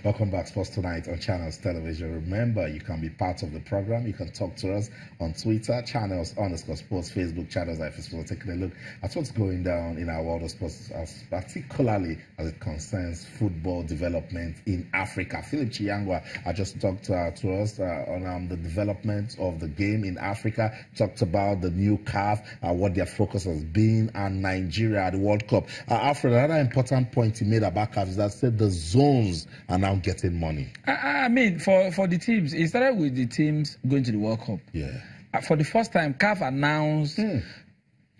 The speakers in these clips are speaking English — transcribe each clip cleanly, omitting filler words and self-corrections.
Welcome back, Sports Tonight on Channels Television. Remember, you can be part of the program. You can talk to us on Twitter, Channels_Sports, Facebook, Channels Sports. Taking a look at what's going down in our world of sports, particularly as it concerns football development in Africa. Philip Chiyangwa just talked to us on the development of the game in Africa, talked about the new CAF, what their focus has been, and Nigeria at the World Cup. Alfred, another important point he made about CAF is that said the zones are now getting money. I mean, for the teams, it started with the teams going to the World Cup. Yeah. For the first time, CAF announced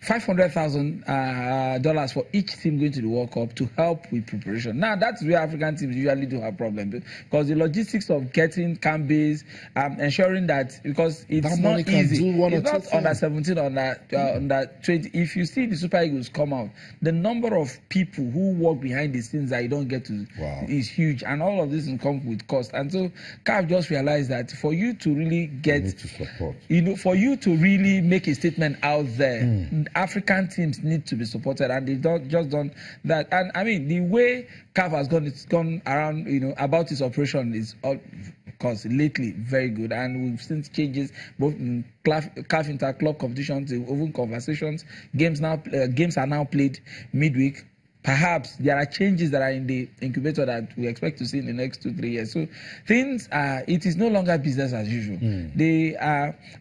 $500,000 for each team going to the World Cup to help with preparation. Now, that's where African teams usually do have problems, because the logistics of getting camp base, ensuring that, because it's not easy. It's not under 17, under 20. If you see the Super Eagles come out, the number of people who work behind the scenes that you don't get to is huge, and all of this will come with cost. And so CAF just realized that for you to really get, for you to really make a statement out there, African teams need to be supported, and they've just done that. And I mean, the way CAF has gone around, about its operation is, of course, lately very good, and we've seen changes both in CAF inter-club competitions, even conversations. Games are now played midweek. Perhaps there are changes that are in the incubator that we expect to see in the next 2-3 years. So things it is no longer business as usual.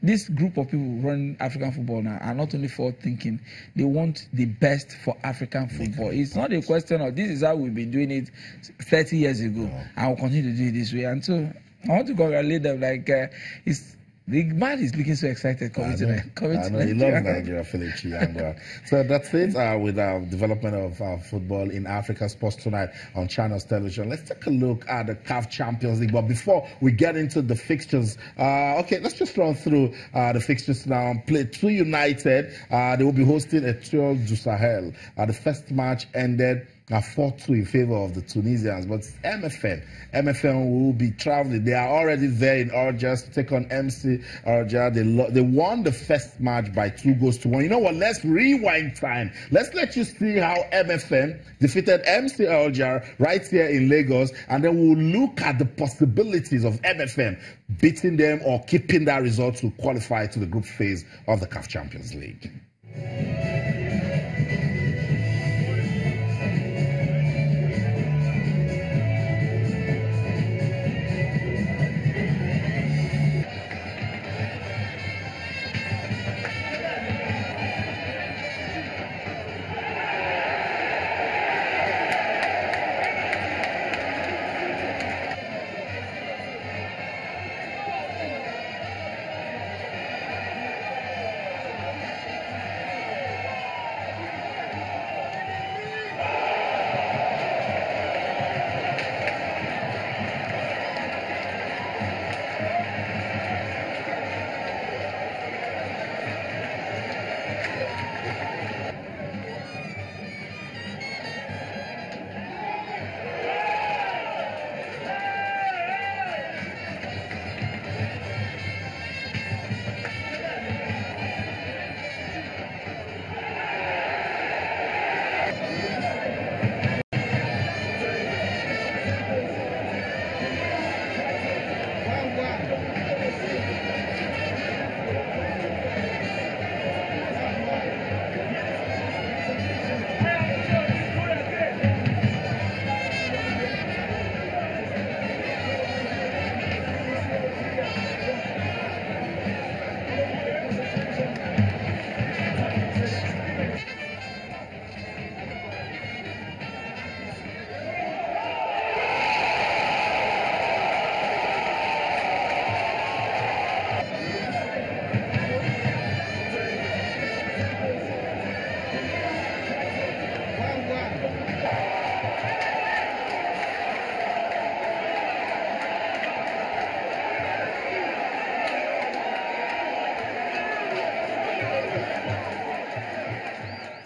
This group of people who run African football now are not only forward thinking, they want the best for African football. It's not a question of this is how we've been doing it 30 years ago, and we'll continue to do it this way. And so I want to congratulate them. The man is looking so excited. I know he loves Nigeria, Philip Chiyangwa. So that's it with our development of football in Africa. Sports Tonight on Channels Television. Let's take a look at the CAF Champions League. But before we get into the fixtures, okay, let's just run through the fixtures now. Plateau United, they will be hosting Etoile du Sahel. The first match ended 4-2 in favor of the Tunisians, but MFN will be traveling. They are already there in Algiers to take on MC Alger. They won the first match by 2-1. You know what? Let's rewind time. Let's let you see how MFN defeated MC Alger right here in Lagos, and then we'll look at the possibilities of MFN beating them or keeping that result to qualify to the group phase of the CAF Champions League.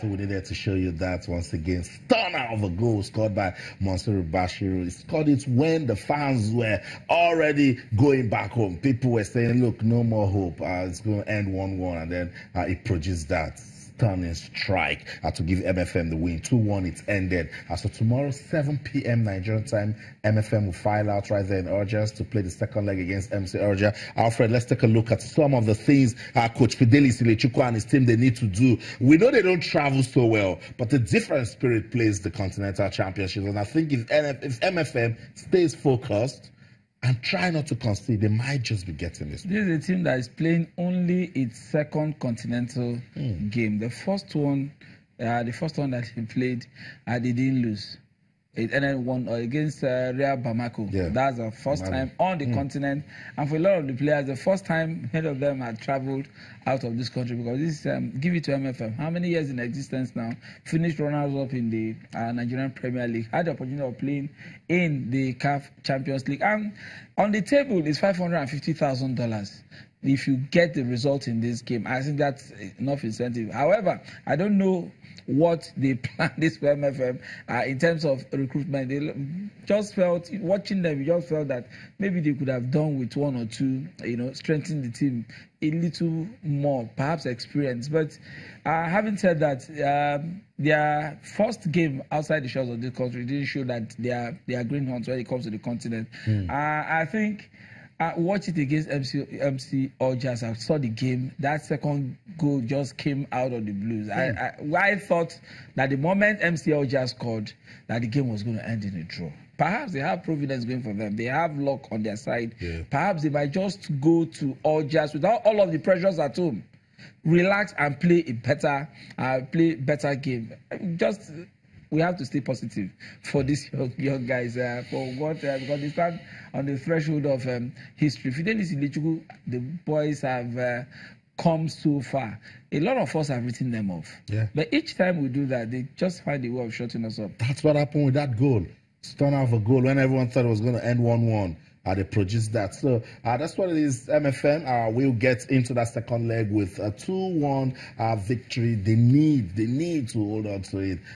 So we needed to show you that once again. Stunner of a goal scored by Mansour Bashiru. He scored it when the fans were already going back home. People were saying, look, no more hope. It's going to end 1-1. And then it produced that. stunning strike to give MFM the win. 2-1, it's ended. So tomorrow, 7 p.m. Nigerian time, MFM will file out right there in Algiers to play the second leg against MC Alger. Alfred, let's take a look at some of the things Coach Fidelis Ilechukwu and his team they need to do. We know they don't travel so well, but the different spirit plays the Continental Championship. And I think if MFM stays focused and try not to concede, they might just be getting this. This is a team that is playing only its second continental game. The first one that he played, they didn't lose. It ended 1 against Real Bamako. Yeah. That's the first time on the continent. And for a lot of the players, the first time many of them had traveled out of this country, because this give it to MFM. How many years in existence now? Finished runners-up in the Nigerian Premier League. Had the opportunity of playing in the CAF Champions League. And on the table is $550,000. If you get the result in this game, I think that's enough incentive. However, I don't know what they plan this for MFM in terms of recruitment. They just felt, watching them, you just felt that maybe they could have done with 1 or 2, strengthen the team a little more, perhaps experience. But having said that, their first game outside the shores of the country didn't show that they are greenhorns when it comes to the continent. I think watch it against MC Algiers. I saw the game. That second goal just came out of the blues. I thought that the moment MC Algiers scored, that the game was going to end in a draw. Perhaps they have providence going for them. They have luck on their side. Yeah. Perhaps they might just go to Algiers without all of the pressures at home, relax and play a better game. Just we have to stay positive for these young guys. For what because they stand on the threshold of history. Fidelis Ilechukwu, the boys have come so far. A lot of us have written them off. Yeah. But each time we do that, they just find a way of shutting us up. That's what happened with that goal. Stun off a goal when everyone thought it was going to end 1-1. They produced that. So that's what it is. MFM will get into that second leg with a 2-1 victory. They need to hold on to it.